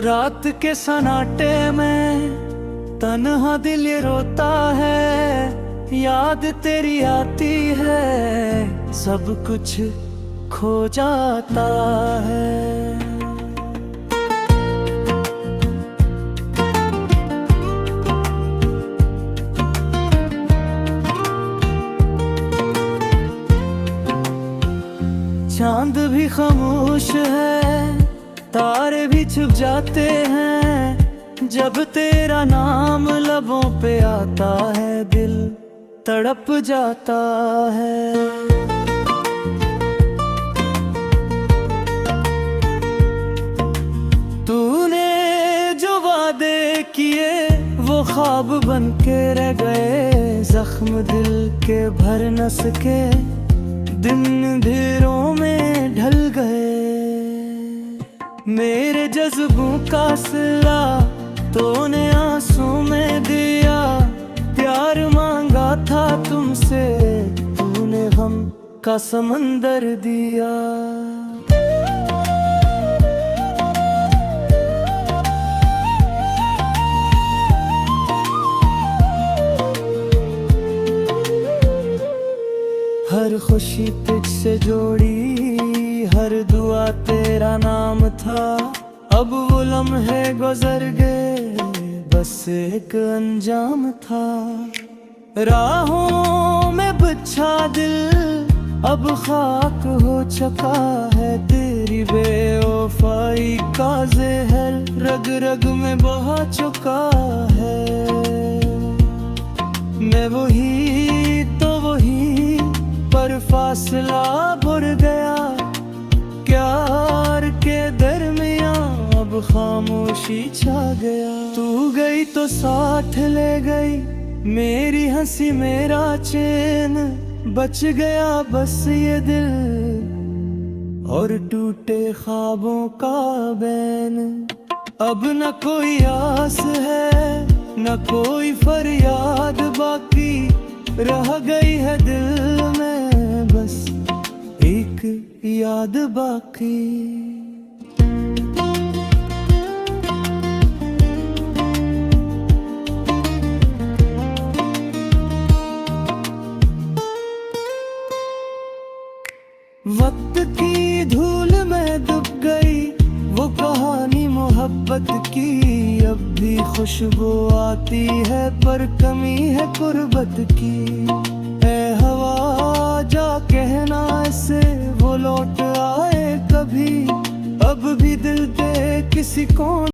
रात के सन्नाटे में तन्हा दिल ये रोता है, याद तेरी आती है, सब कुछ खो जाता है। चांद भी खामोश है, तारे भी छुप जाते हैं, जब तेरा नाम लबों पे आता है, दिल तड़प जाता है। तूने जो वादे किए वो ख्वाब बन के रह गए, जख्म दिल के भर न सके, दिन अंधेरों में ढल गए। मेरे जज्बों का सिला तूने आंसू में दिया, प्यार मांगा था तुमसे, तूने गम का समंदर दिया। हर खुशी तुझसे जोड़ी, हर दुआ तेरा नाम था, अब वो लम्हे गुजर गए, बस एक अंजाम था। राहों में बिछा दिल अब खाक हो चुका है, तेरी बेवफाई का जहर रग रग में बहा चुका है। मैं वही तो वही, पर फासला बढ़ गया, प्यार के दरमियां अब खामोशी छा गया। तू गई तो साथ ले गई मेरी हंसी मेरा चैन, बच गया बस ये दिल और टूटे ख्वाबों का बैन। अब न कोई आस है न कोई फरियाद बाकी, रह गई है दिल में बस एक याद बाकी। वक्त की धूल में डूब गई वो कहानी मोहब्बत की, अब भी खुशबू आती है पर कमी है कुर्बत की। ऐ हवा जा कहना ऐसे वो लौट आए कभी, अब भी दिल दे किसी को।